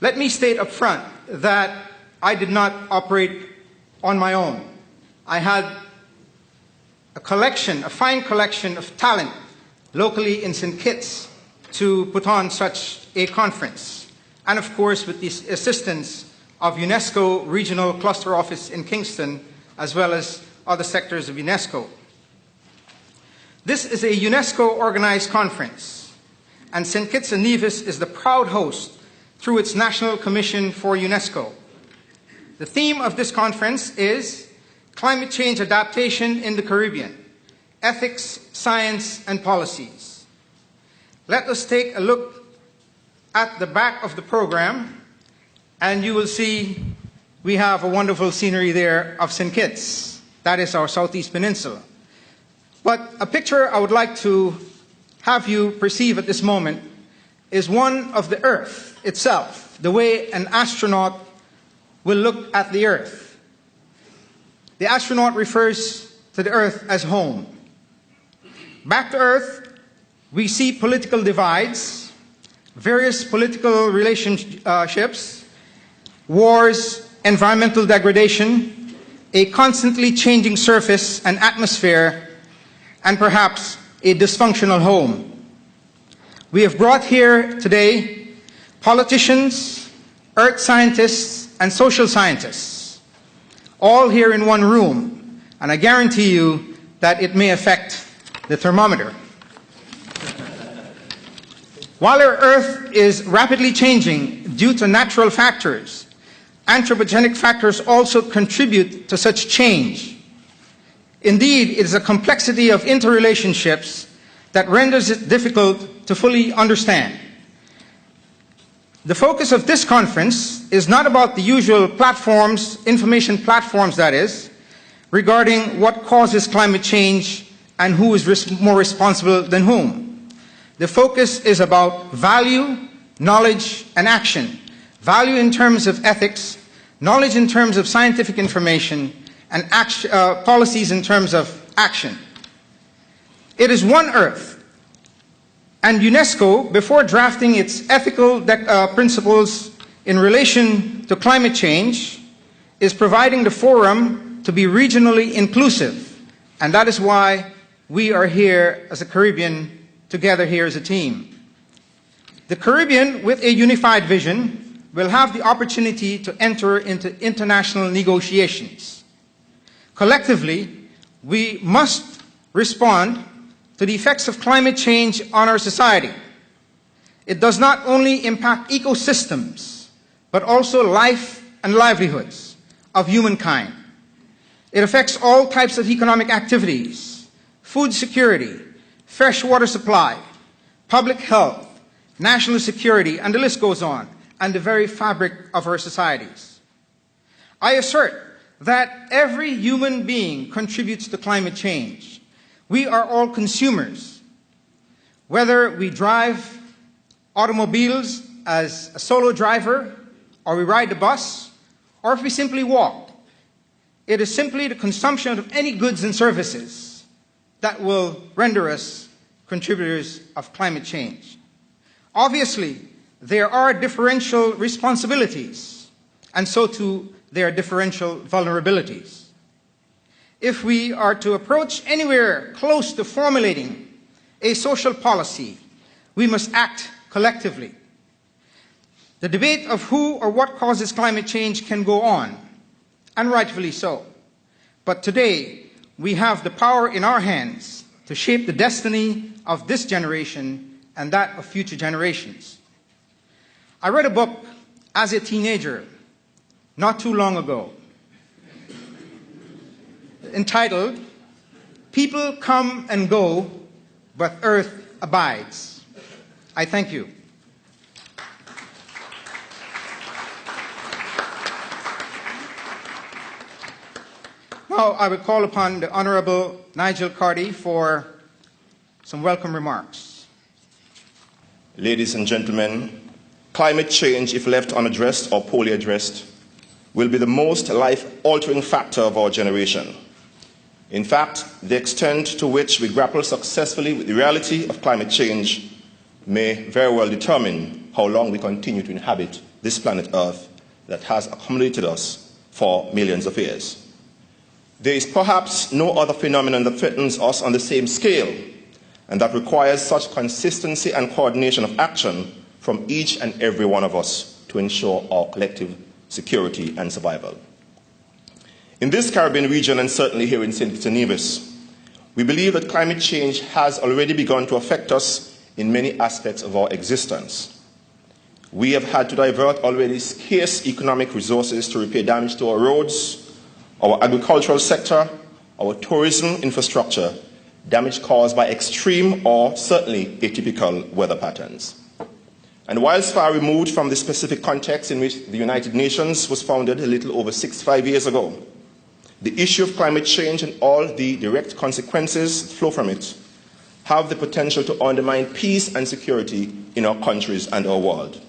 Let me state up front that I did not operate on my own. I had a fine collection of talent locally in St. Kitts to put on such a conference, and of course with the assistance of UNESCO Regional Cluster Office in Kingston, as well as other sectors of UNESCO. This is a UNESCO-organized conference, and St. Kitts and Nevis is the proud host through its National Commission for UNESCO. The theme of this conference is Climate Change Adaptation in the Caribbean, Ethics, Science, and Policies. Let us take a look at the back of the program, and you will see we have a wonderful scenery there of St. Kitts. That is our Southeast Peninsula. But a picture I would like to have you perceive at this moment is one of the Earth itself, the way an astronaut will look at the Earth. The astronaut refers to the Earth as home. Back to Earth, we see political divides, various political relationships, wars, environmental degradation, a constantly changing surface and atmosphere, and perhaps a dysfunctional home. We have brought here today politicians, earth scientists, and social scientists, all here in one room, and I guarantee you that it may affect the thermometer. While our Earth is rapidly changing due to natural factors, anthropogenic factors also contribute to such change. Indeed, it is a complexity of interrelationships that renders it difficult to fully understand. The focus of this conference is not about the usual platforms, information platforms that is, regarding what causes climate change and who is more responsible than whom. The focus is about value, knowledge, and action. Value in terms of ethics, knowledge in terms of scientific information, and policies in terms of action. It is one Earth, and UNESCO, before drafting its ethical principles in relation to climate change, is providing the forum to be regionally inclusive, and that is why we are here as a Caribbean, together here as a team. The Caribbean, with a unified vision, will have the opportunity to enter into international negotiations. Collectively, we must respond to the effects of climate change on our society. It does not only impact ecosystems, but also life and livelihoods of humankind. It affects all types of economic activities, food security, fresh water supply, public health, national security, and the list goes on, and the very fabric of our societies. I assert that every human being contributes to climate change. We are all consumers. Whether we drive automobiles as a solo driver, or we ride the bus, or if we simply walk, it is simply the consumption of any goods and services that will render us contributors of climate change. Obviously, there are differential responsibilities, and so too there are differential vulnerabilities. If we are to approach anywhere close to formulating a social policy, we must act collectively. The debate of who or what causes climate change can go on, and rightfully so. But today, we have the power in our hands to shape the destiny of this generation and that of future generations. I read a book as a teenager, not too long ago, entitled, "People Come and Go, but Earth Abides." I thank you. Now I would call upon the Honourable Nigel Cardy for some welcome remarks. Ladies and gentlemen, climate change, if left unaddressed or poorly addressed, will be the most life-altering factor of our generation. In fact, the extent to which we grapple successfully with the reality of climate change may very well determine how long we continue to inhabit this planet Earth that has accommodated us for millions of years. There is perhaps no other phenomenon that threatens us on the same scale and that requires such consistency and coordination of action from each and every one of us to ensure our collective security and survival. In this Caribbean region, and certainly here in St. Kitts and Nevis, we believe that climate change has already begun to affect us in many aspects of our existence. We have had to divert already scarce economic resources to repair damage to our roads, our agricultural sector, our tourism infrastructure, damage caused by extreme or certainly atypical weather patterns. And whilst far removed from the specific context in which the United Nations was founded a little over 65 years ago, the issue of climate change and all the direct consequences that flow from it have the potential to undermine peace and security in our countries and our world.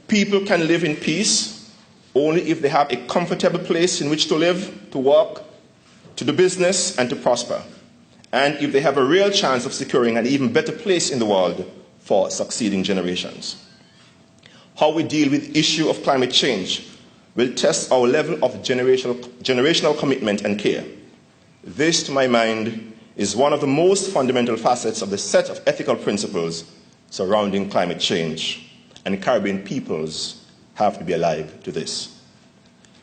People can live in peace only if they have a comfortable place in which to live, to work, to do business, and to prosper, and if they have a real chance of securing an even better place in the world for succeeding generations. How we deal with the issue of climate change will test our level of generational commitment and care. This, to my mind, is one of the most fundamental facets of the set of ethical principles surrounding climate change, and Caribbean peoples have to be alive to this.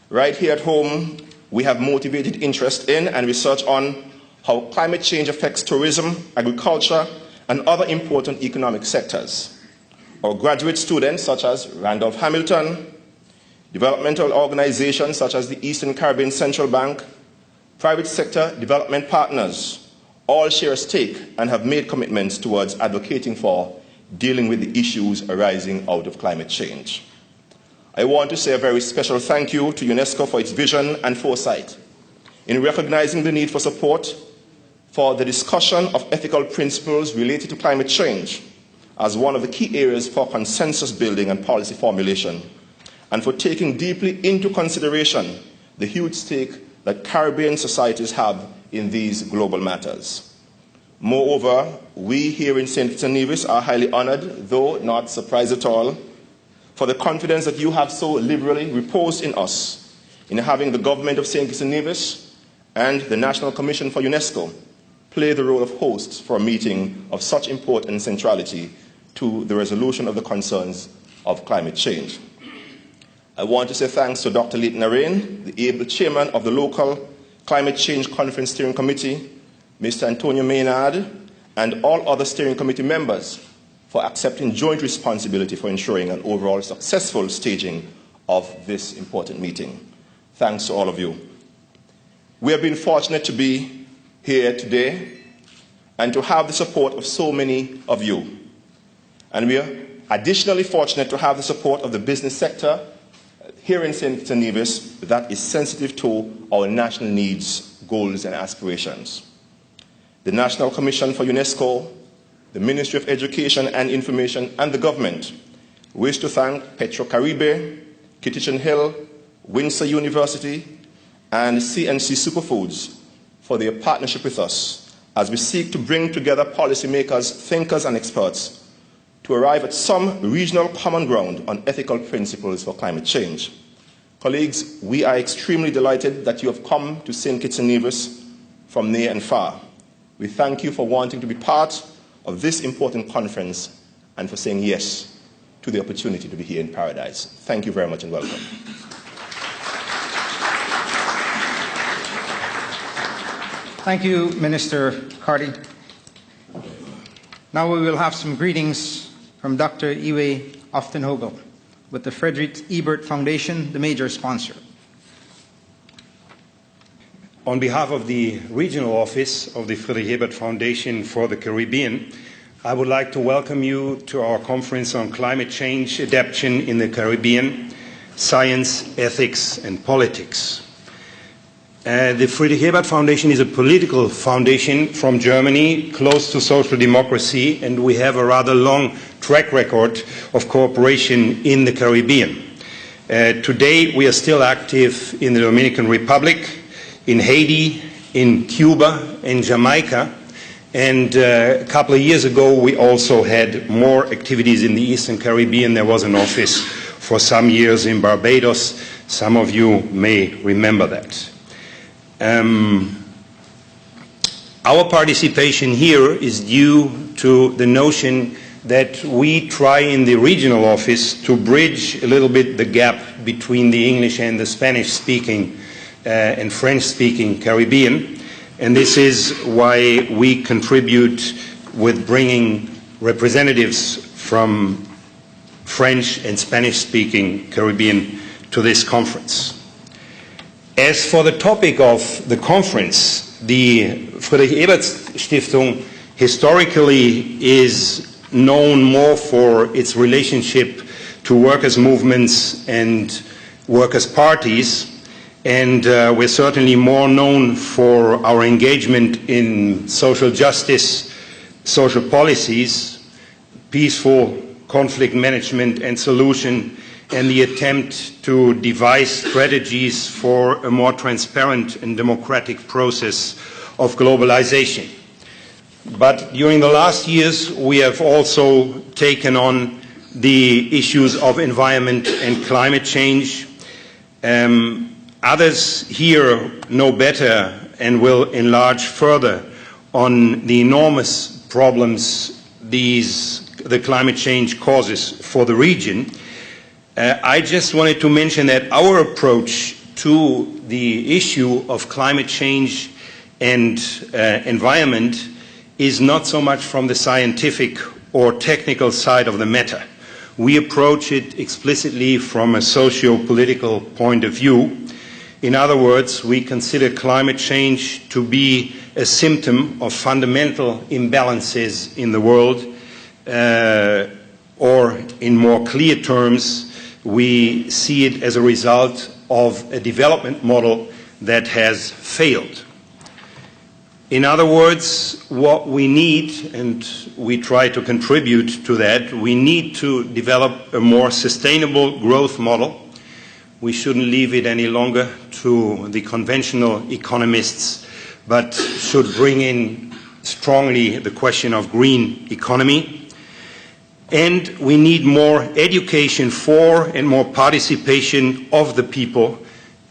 Right here at home, we have motivated interest in and research on how climate change affects tourism, agriculture, and other important economic sectors. Our graduate students, such as Randolph Hamilton, developmental organizations such as the Eastern Caribbean Central Bank, private sector development partners, all share a stake and have made commitments towards advocating for dealing with the issues arising out of climate change. I want to say a very special thank you to UNESCO for its vision and foresight in recognizing the need for support for the discussion of ethical principles related to climate change as one of the key areas for consensus building and policy formulation, and for taking deeply into consideration the huge stake that Caribbean societies have in these global matters. Moreover, we here in St. Kitts and Nevis are highly honored, though not surprised at all, for the confidence that you have so liberally reposed in us in having the government of St. Kitts and Nevis and the National Commission for UNESCO play the role of hosts for a meeting of such importance and centrality to the resolution of the concerns of climate change. I want to say thanks to Dr. Leighton Arrain, the able chairman of the local Climate Change Conference Steering Committee, Mr. Antonio Maynard, and all other steering committee members for accepting joint responsibility for ensuring an overall successful staging of this important meeting. Thanks to all of you. We have been fortunate to be here today and to have the support of so many of you. And we are additionally fortunate to have the support of the business sector here in St. Kitts and Nevis that is sensitive to our national needs, goals, and aspirations. The National Commission for UNESCO, the Ministry of Education and Information, and the government wish to thank PetroCaribe, Kittitian Hill, Windsor University, and CNC Superfoods for their partnership with us as we seek to bring together policymakers, thinkers, and experts to arrive at some regional common ground on ethical principles for climate change. Colleagues, we are extremely delighted that you have come to St. Kitts and Nevis from near and far. We thank you for wanting to be part of this important conference and for saying yes to the opportunity to be here in paradise. Thank you very much and welcome. Thank you, Minister Carty. Now we will have some greetings from Dr. Iwe Oftenhogel with the Frederick Ebert Foundation, the major sponsor. On behalf of the Regional Office of the Friedrich Ebert Foundation for the Caribbean, I would like to welcome you to our conference on climate change adaptation in the Caribbean, science, ethics, and politics. The Friedrich Ebert Foundation is a political foundation from Germany, close to social democracy, and we have a rather long track record of cooperation in the Caribbean. Today, we are still active in the Dominican Republic, in Haiti, in Cuba, in Jamaica, and a couple of years ago we also had more activities in the Eastern Caribbean. There was an office for some years in Barbados. Some of you may remember that. Our participation here is due to the notion that we try in the regional office to bridge a little bit the gap between the English and the Spanish-speaking and French-speaking Caribbean. And this is why we contribute with bringing representatives from French and Spanish-speaking Caribbean to this conference. As for the topic of the conference, the Friedrich-Ebert-Stiftung historically is known more for its relationship to workers' movements and workers' parties, and we're certainly more known for our engagement in social justice, social policies, peaceful conflict management and solution, and the attempt to devise strategies for a more transparent and democratic process of globalization. But during the last years, we have also taken on the issues of environment and climate change. Others here know better and will enlarge further on the enormous problems the climate change causes for the region. I just wanted to mention that our approach to the issue of climate change and environment is not so much from the scientific or technical side of the matter. We approach it explicitly from a socio-political point of view. In other words, we consider climate change to be a symptom of fundamental imbalances in the world, or in more clear terms, we see it as a result of a development model that has failed. In other words, what we need, and we try to contribute to that, we need to develop a more sustainable growth model. We shouldn't leave it any longer to the conventional economists, but should bring in strongly the question of green economy. And we need more education for and more participation of the people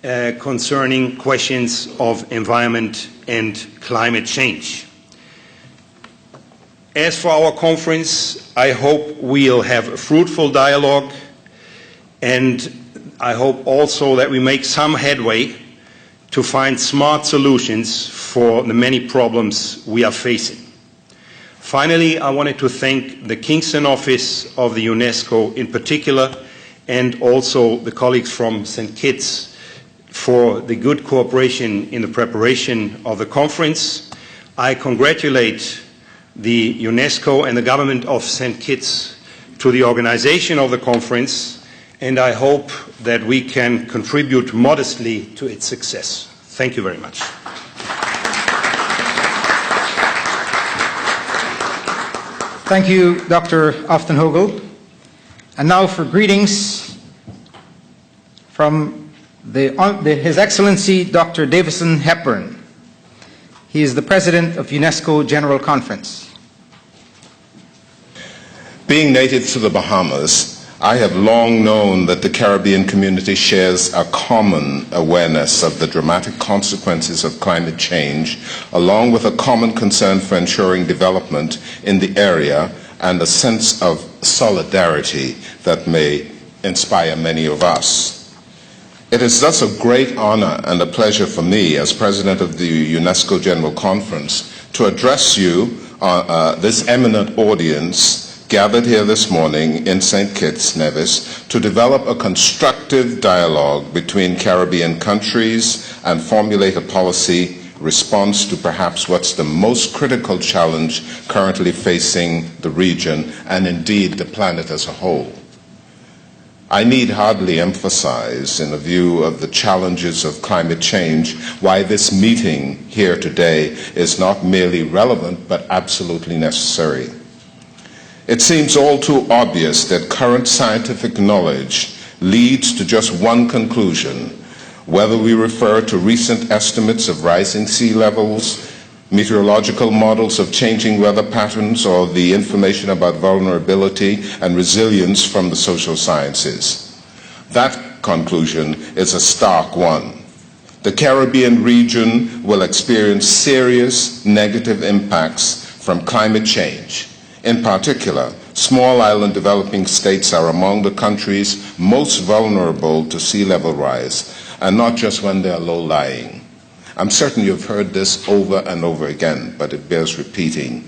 concerning questions of environment and climate change. As for our conference, I hope we'll have a fruitful dialogue, and I hope also that we make some headway to find smart solutions for the many problems we are facing. Finally, I wanted to thank the Kingston office of the UNESCO in particular, and also the colleagues from St. Kitts for the good cooperation in the preparation of the conference. I congratulate the UNESCO and the government of St. Kitts to the organization of the conference, and I hope that we can contribute modestly to its success. Thank you very much. Thank you, Dr. Aftenhögel. And now for greetings from His Excellency Dr. Davison Hepburn. He is the President of UNESCO General Conference. Being native to the Bahamas, I have long known that the Caribbean community shares a common awareness of the dramatic consequences of climate change, along with a common concern for ensuring development in the area and a sense of solidarity that may inspire many of us. It is thus a great honor and a pleasure for me as President of the UNESCO General Conference to address you, this eminent audience, gathered here this morning in St. Kitts, Nevis, to develop a constructive dialogue between Caribbean countries and formulate a policy response to perhaps what's the most critical challenge currently facing the region and indeed the planet as a whole. I need hardly emphasize, in the view of the challenges of climate change, why this meeting here today is not merely relevant but absolutely necessary. It seems all too obvious that current scientific knowledge leads to just one conclusion, whether we refer to recent estimates of rising sea levels, meteorological models of changing weather patterns, or the information about vulnerability and resilience from the social sciences. That conclusion is a stark one. The Caribbean region will experience serious negative impacts from climate change. In particular, small island developing states are among the countries most vulnerable to sea level rise, and not just when they are low-lying. I'm certain you've heard this over and over again, but it bears repeating.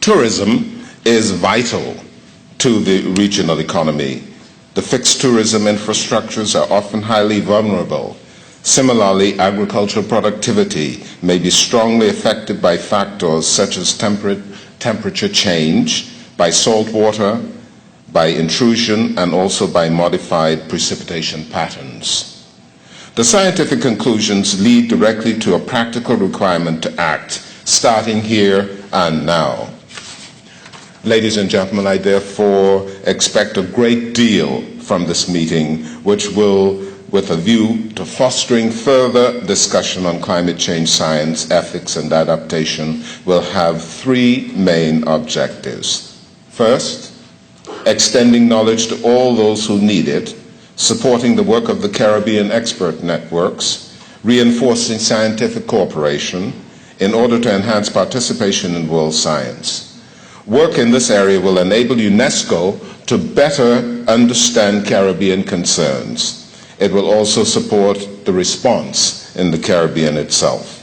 Tourism is vital to the regional economy. The fixed tourism infrastructures are often highly vulnerable. Similarly, agricultural productivity may be strongly affected by factors such as temperature change, by salt water, by intrusion, and also by modified precipitation patterns. The scientific conclusions lead directly to a practical requirement to act, starting here and now. Ladies and gentlemen, I therefore expect a great deal from this meeting, which will, with a view to fostering further discussion on climate change science, ethics, and adaptation, will have three main objectives. First, extending knowledge to all those who need it, supporting the work of the Caribbean expert networks, reinforcing scientific cooperation in order to enhance participation in world science. Work in this area will enable UNESCO to better understand Caribbean concerns. It will also support the response in the Caribbean itself.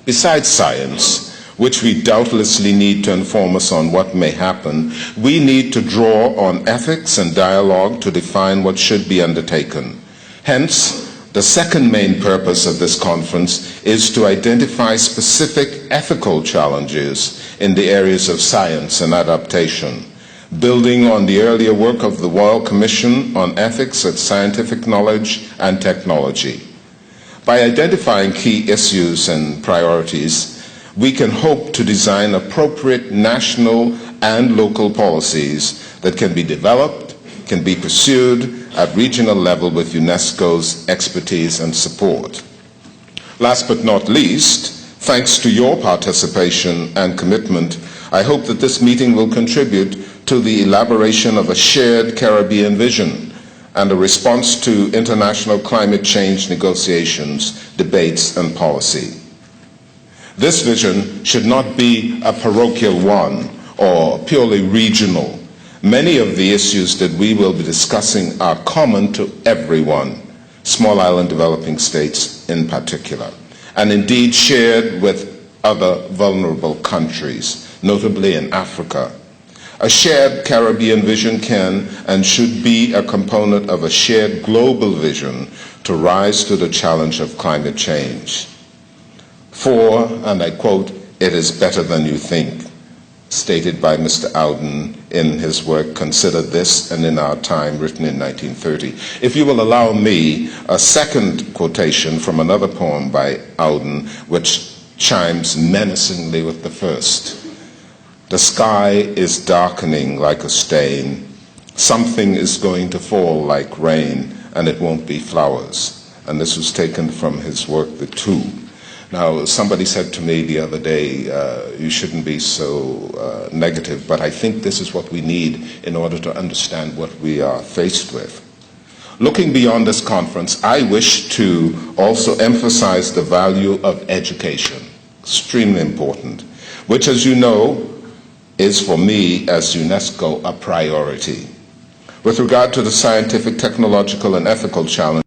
Besides science, which we doubtlessly need to inform us on what may happen, we need to draw on ethics and dialogue to define what should be undertaken. Hence, the second main purpose of this conference is to identify specific ethical challenges in the areas of science and adaptation, building on the earlier work of the Royal Commission on Ethics at Scientific Knowledge and Technology. By identifying key issues and priorities, we can hope to design appropriate national and local policies that can be developed, can be pursued at regional level with UNESCO's expertise and support. Last but not least, thanks to your participation and commitment, I hope that this meeting will contribute to the elaboration of a shared Caribbean vision and a response to international climate change negotiations, debates, and policy. This vision should not be a parochial one or purely regional. Many of the issues that we will be discussing are common to everyone, small island developing states in particular, and indeed shared with other vulnerable countries, notably in Africa. A shared Caribbean vision can and should be a component of a shared global vision to rise to the challenge of climate change. For, and I quote, "It is better than you think," stated by Mr. Auden in his work Consider This and In Our Time, written in 1930. If you will allow me a second quotation from another poem by Auden, which chimes menacingly with the first. "The sky is darkening like a stain. Something is going to fall like rain, and it won't be flowers." And this was taken from his work, The Two. Now, somebody said to me the other day, you shouldn't be so negative, but I think this is what we need in order to understand what we are faced with. Looking beyond this conference, I wish to also emphasize the value of education, extremely important, which, as you know, is for me as UNESCO a priority. With regard to the scientific, technological, and ethical challenges